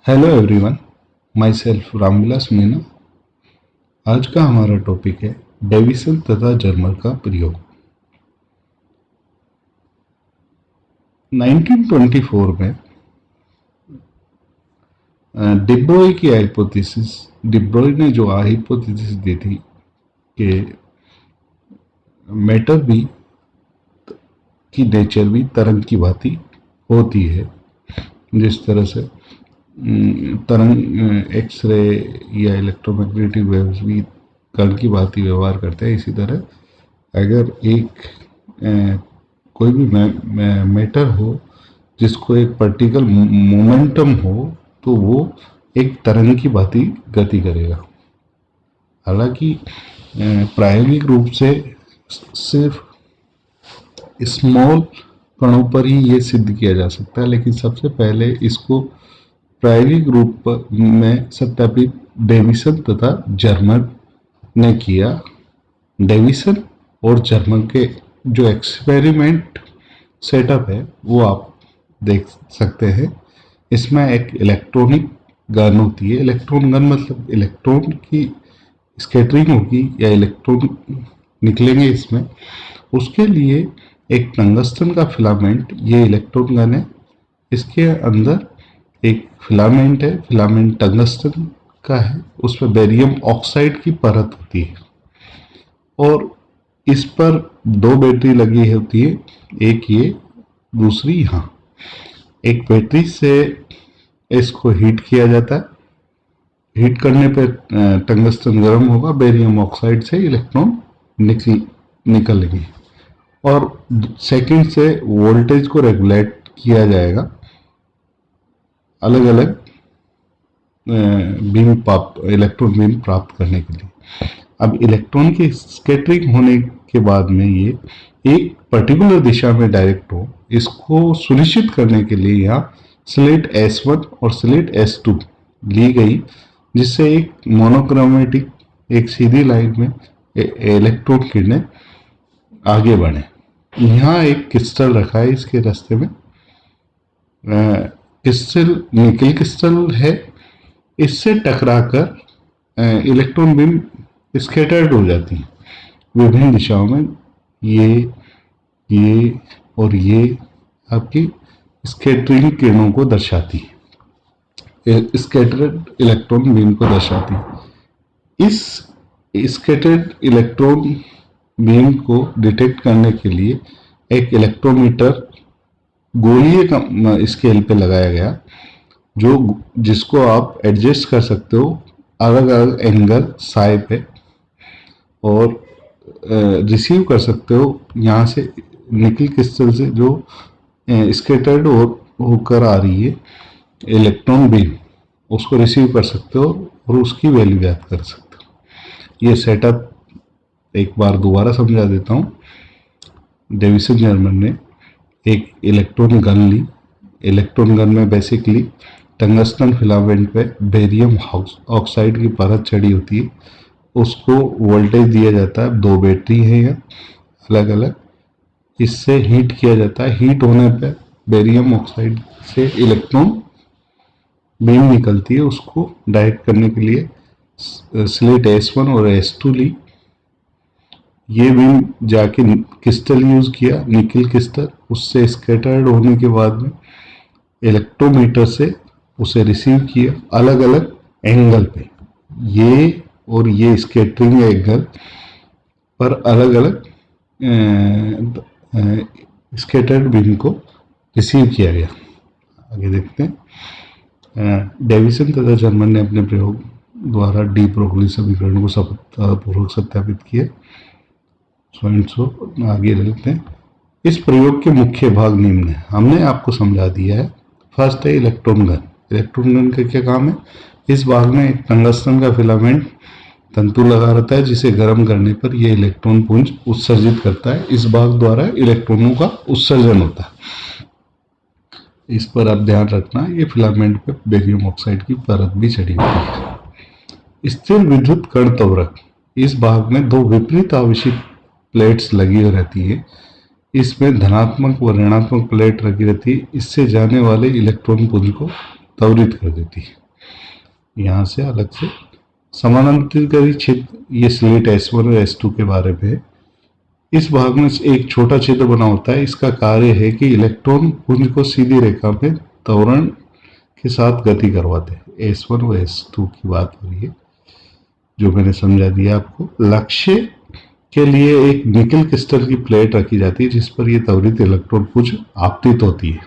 Hello everyone, my self Ramvilas Meena. आज का हमारा टॉपिक है डेविसन तथा जर्मर का प्रयोग। 1924 में डिब्रोय की हाइपोथेसिस, डिब्रोय ने जो हाइपोथेसिस दी थी कि मैटर भी की नेचर भी तरंग की भांति होती है। जिस तरह से तरंग एक्सरे या इलेक्ट्रोमैग्नेटिक वेव्स भी कण की भांति व्यवहार करते हैं, इसी तरह अगर एक कोई भी मैटर हो जिसको एक पर्टिकुलर मोमेंटम हो तो वो एक तरंग की भांति गति करेगा। हालांकि प्रायोगिक रूप से सिर्फ स्मॉल कणों पर ही ये सिद्ध किया जा सकता है, लेकिन सबसे पहले इसको प्रायोगिक रूप में सत्यापित डेविसन तथा जर्मर ने किया। डेविसन और जर्मर के जो एक्सपेरिमेंट सेटअप है वो आप देख सकते हैं। इसमें एक इलेक्ट्रॉनिक गन होती है। इलेक्ट्रॉन गन मतलब इलेक्ट्रॉन की स्कैटरिंग होगी या इलेक्ट्रॉन निकलेंगे इसमें। उसके लिए एक टंगस्टन का फिलामेंट, ये इलेक्ट्रॉन गन है। इसके अंदर एक फिलामेंट है, फिलामेंट टंगस्टन का है, उस पर बेरियम ऑक्साइड की परत होती है और इस पर दो बैटरी लगी होती है, एक ये, दूसरी यहाँ। एक बैटरी से इसको हीट किया जाता है। हीट करने पर टंगस्टन गर्म होगा, बेरियम ऑक्साइड से इलेक्ट्रॉन निकलेंगे और सेकंड से वोल्टेज को रेगुलेट किया जाएगा अलग अलग इलेक्ट्रॉन बीम प्राप्त करने के लिए। अब इलेक्ट्रॉन की स्कैटरिंग होने के बाद में ये एक पर्टिकुलर दिशा में डायरेक्ट हो, इसको सुनिश्चित करने के लिए यहाँ स्लिट S1 और स्लिट S2 ली गई, जिससे एक मोनोक्रोमेटिक एक सीधी लाइन में इलेक्ट्रॉन किरणें आगे बढ़े। यहाँ एक क्रिस्टल रखा है इसके रास्ते में। क्रिस्टल निकल क्रिस्टल है। इससे टकराकर इलेक्ट्रॉन बीम स्कैटर्ड हो जाती हैं विभिन्न दिशाओं में। ये और ये आपकी स्कैटरिंग किरणों को दर्शाती है, स्कैटर्ड इलेक्ट्रॉन बीम को दर्शाती है। इस स्कैटर्ड इलेक्ट्रॉन बीम को डिटेक्ट करने के लिए एक इलेक्ट्रोमीटर गोलीय स्केल पे लगाया गया, जिसको आप एडजस्ट कर सकते हो अलग अलग एंगल साई पे, और रिसीव कर सकते हो यहाँ से निकल क्रिस्टल से जो स्कैटर्ड होकर आ रही है इलेक्ट्रॉन बीम, उसको रिसीव कर सकते हो और उसकी वैल्यू ज्ञात कर सकते हो। ये सेटअप एक बार दोबारा समझा देता हूँ। डेविसन जर्मर ने एक इलेक्ट्रॉन गन ली। इलेक्ट्रॉन गन में बेसिकली टंगस्टन फिलामेंट पे बेरियम ऑक्साइड की परत चढ़ी होती है, उसको वोल्टेज दिया जाता है। दो बैटरी है यहाँ अलग अलग, इससे हीट किया जाता है। हीट होने पे बेरियम ऑक्साइड से इलेक्ट्रॉन बीम निकलती है, उसको डायरेक्ट करने के लिए स्लिट S1 और S2 ली। ये बीम जाके क्रिस्टल यूज किया, निकल क्रिस्टल, उससे स्कैटर्ड होने के बाद में इलेक्ट्रोमीटर से उसे रिसीव किया अलग अलग एंगल पे। ये और ये स्कैटरिंग एंगल पर अलग अलग स्कैटर्ड बीम को रिसीव किया गया। आगे देखते हैं। डेविसन तथा जर्मर ने अपने प्रयोग द्वारा डी ब्रोगली समीकरण को सफलतापूर्वक सत्यापित किया। आगे चलते हैं। इस प्रयोग के मुख्य भाग निम्न है, हमने आपको समझा दिया है। फर्स्ट है इलेक्ट्रॉन गन। इलेक्ट्रॉन गन का क्या काम है? इस भाग में एक टंगस्टन का फिलामेंट तंतु लगा रहता है, जिसे गर्म करने पर यह इलेक्ट्रॉन पुंज उत्सर्जित करता है। इस भाग द्वारा इलेक्ट्रॉनों का उत्सर्जन होता है। इस पर आप ध्यान रखना, ये फिलामेंट पर बेरियम ऑक्साइड की परत भी चढ़ी हुई है। स्थिर विद्युत कण त्वरक, इस भाग में दो विपरीत आवेशित प्लेट्स लगी रहती है। इसमें धनात्मक व ऋणात्मक प्लेट रखी रहती है। इससे जाने वाले इलेक्ट्रॉन पुंज को त्वरित कर देती है। यहाँ से अलग से समानांतरित छिद्र, ये स्लेट S1 और S2 के बारे में है। इस भाग में एक छोटा छिद्र बना होता है। इसका कार्य है कि इलेक्ट्रॉन पुंज को सीधी रेखा में त्वरण के साथ गति करवाते हैं। S1 और S2 की बात हो रही है, जो मैंने समझा दिया आपको। लक्ष्य के लिए एक निकल क्रिस्टल की प्लेट रखी जाती है जिस पर यह त्वरित इलेक्ट्रॉन पुंज आपतित होती है।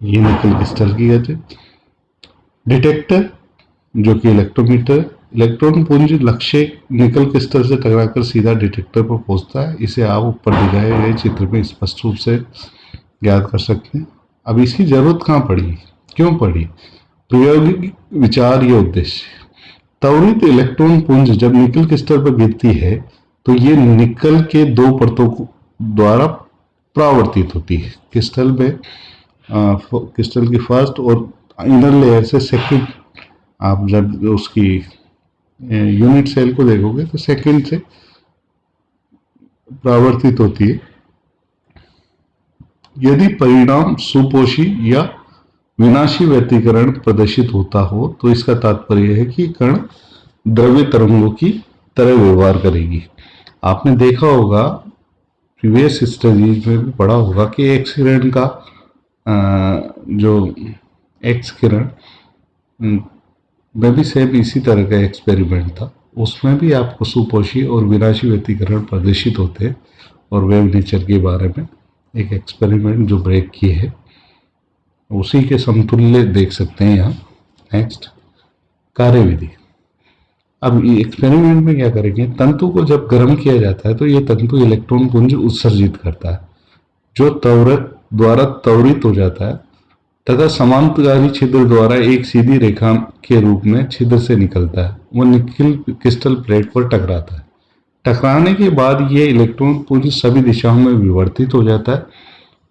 ये निकल क्रिस्टल की कहते हैं। डिटेक्टर, जो कि इलेक्ट्रोमीटर, इलेक्ट्रॉन पुंज लक्ष्य निकल क्रिस्टल से टकराकर सीधा डिटेक्टर पर पहुंचता है। इसे आप ऊपर दिखाए गए चित्र में स्पष्ट रूप से ज्ञात कर सकते हैं। अब इसकी जरूरत कहाँ पड़ी, क्यों पड़ी? प्रायोगिक विचार या उद्देश्य। त्वरित इलेक्ट्रॉन पुंज जब निकल क्रिस्टल पर गिरती है तो ये निकल के दो परतों द्वारा परावर्तित होती है। क्रिस्टल में क्रिस्टल की फर्स्ट और इनर लेयर से सेकंड, आप जब उसकी यूनिट सेल को देखोगे तो सेकंड से परावर्तित होती है। यदि परिणाम सुपोषी या विनाशी व्यतिकरण प्रदर्शित होता हो तो इसका तात्पर्य है कि कण द्रव्य तरंगों की तरह व्यवहार करेगी। आपने देखा होगा, प्रीवियस स्टडीज में भी पढ़ा होगा कि एक्स किरण का जो एक्स किरण में भी सेम इसी तरह का एक्सपेरिमेंट था। उसमें भी आपको सुपोषी और विनाशी व्यतिकरण प्रदर्शित होते हैं। और वेव नेचर के बारे में एक एक्सपेरिमेंट जो ब्रेक की है, उसी के समतुल्य देख सकते हैं यहाँ। नेक्स्ट, कार्यविधि। अब एक्सपेरिमेंट में क्या करेंगे, तंतु को जब गर्म किया जाता है तो ये तंतु इलेक्ट्रॉन पुंज उत्सर्जित करता है जो त्वरक द्वारा त्वरित हो जाता है तथा समांतरकारी छिद्र द्वारा एक सीधी रेखा के रूप में छिद्र से निकलता है। वह निकल क्रिस्टल प्लेट पर टकराता है। टकराने के बाद ये इलेक्ट्रॉन पुंज सभी दिशाओं में विवर्तित हो जाता है।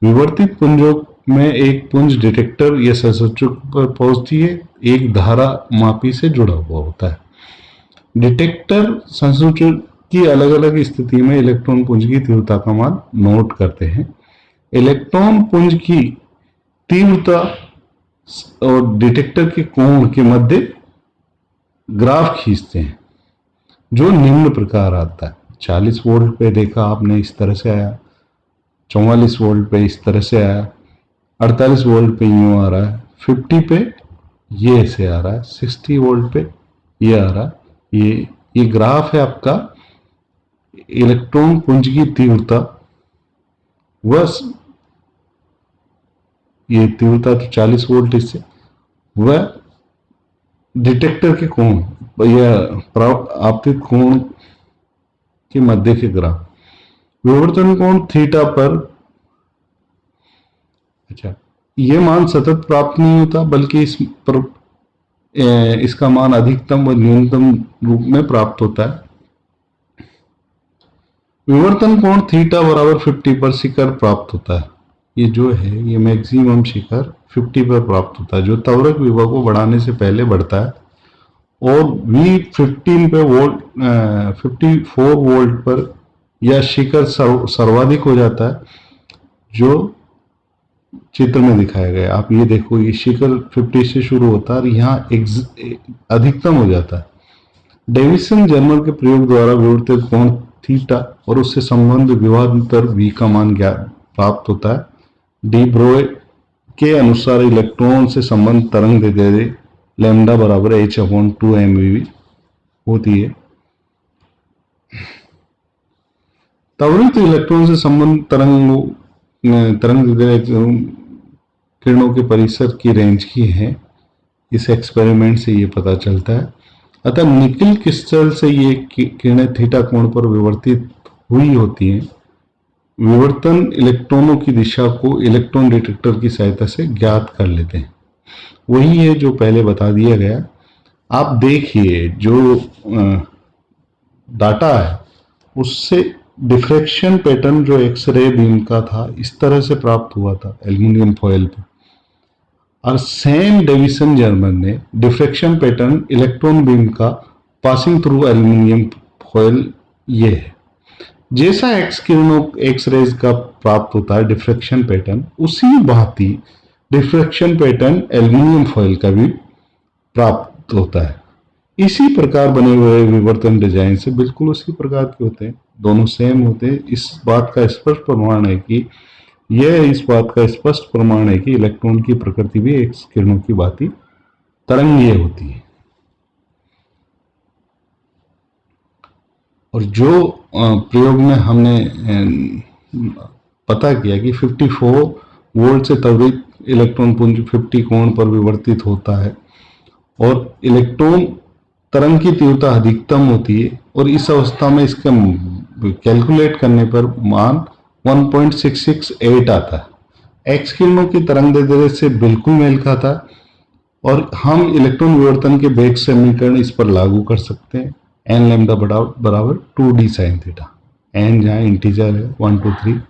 विवर्तित पुंजों में एक पुंज डिटेक्टर या संसूचक पर पहुंचती है, एक धारा मापी से जुड़ा हुआ होता है। डिटेक्टर संसूचक की अलग अलग स्थिति में इलेक्ट्रॉन पुंज की तीव्रता का मान नोट करते हैं। इलेक्ट्रॉन पुंज की तीव्रता और डिटेक्टर के कोण के मध्य ग्राफ खींचते हैं जो निम्न प्रकार आता है। 40 वोल्ट पे देखा आपने, इस तरह से आया। 44 वोल्ट पे इस तरह से आया। 48 वोल्ट पे यूं आ रहा है। 50 पे ये ऐसे आ रहा है। 60 वोल्ट पे ये आ रहा है। ये ग्राफ है आपका इलेक्ट्रॉन पुंज की तीव्रता। वह ये तीव्रता तो 40 वोल्ट इससे, वह डिटेक्टर के कोण या आपतित कोण के मध्य के ग्राफ। विवर्तन कोण थीटा पर, अच्छा, ये मान सतत प्राप्त नहीं होता बल्कि इसका मान अधिकतम व न्यूनतम रूप में प्राप्त होता है। विवर्तन कोण थीटा बराबर 50 पर शिखर प्राप्त होता है। ये जो है ये मैक्सिमम शिखर 50 पर प्राप्त होता है, जो त्वरक विभव को बढ़ाने से पहले बढ़ता है। और V15 पे वोल्ट 54 वोल्ट पर यह शिखर सर्वाधिक हो जाता है, जो चित्र में दिखाया गया। आप ये देखो, ये शिखर 50 से शुरू होता है और यहाँ अधिकतम हो जाता है। डेविसन जर्मर के प्रयोग द्वारा विवर्तित कोण थीटा और उससे संबंध विभवांतर V का मान प्राप्त होता है। डी ब्रोए के अनुसार इलेक्ट्रॉन से संबंध तरंग देते दे लैम्डा बराबर h/2mv होती है। त्वरित इलेक्ट्रॉन से संबंध तरंग किरणों के परिसर की रेंज की है। इस एक्सपेरिमेंट से ये पता चलता है। अतः निकल क्रिस्टल से ये किरणें थीटा कोण पर विवर्तित हुई होती हैं। विवर्तन इलेक्ट्रॉनों की दिशा को इलेक्ट्रॉन डिटेक्टर की सहायता से ज्ञात कर लेते हैं। वही है जो पहले बता दिया गया। आप देखिए, जो डाटा है उससे डिफ्रैक्शन पैटर्न जो एक्सरे बीम का था इस तरह से प्राप्त हुआ था एल्युमिनियम फॉयल पर। और सेम डेविसन जर्मर ने डिफ्रैक्शन पैटर्न इलेक्ट्रॉन बीम का पासिंग थ्रू एल्युमिनियम फॉयल ये है। जैसा एक्स किरणों एक्स रेज का प्राप्त होता है डिफ्रैक्शन पैटर्न, उसी भांति डिफ्रैक्शन पैटर्न एल्युमिनियम फॉयल का भी प्राप्त होता है। इसी प्रकार बने हुए विवर्तन डिजाइन से बिल्कुल उसी प्रकार के होते हैं, दोनों सेम होते हैं। इस बात का स्पष्ट प्रमाण है कि इलेक्ट्रॉन की प्रकृति भी एक्स किरणों की भांति तरंगीय होती है। और जो प्रयोग में हमने पता किया कि 54 वोल्ट से त्वरित इलेक्ट्रॉन पुंज 50 कोण पर विवर्तित होता है और इलेक्ट्रॉन तरंग की तीव्रता अधिकतम होती है, और इस अवस्था में इसका कैलकुलेट करने पर मान 1.668 आता है। एक्स किरणों की तरंग दैर्ध्य से बिल्कुल मेल खाता है, और हम इलेक्ट्रॉन विवर्तन के वेग समीकरण इस पर लागू कर सकते हैं। एन लैम्डा बराबर 2d साइन थीटा, एन जहां इंटीजर है 1 2 3,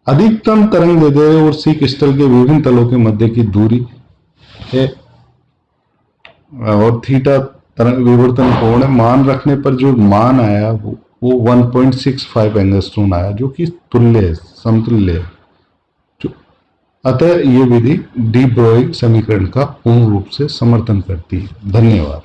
अधिकतम तरंग दैर्ध्य और सी क्रिस्टल के विभिन्न तलों के मध्य की दूरी है, और थीटा तरंग विवर्तन कोण है। मान रखने पर जो मान आया वो 1.65 एंगस्ट्रॉन आया, जो कि तुल्य है, समतुल्य है। अतः ये विधि डी ब्रोई समीकरण का पूर्ण रूप से समर्थन करती है। धन्यवाद।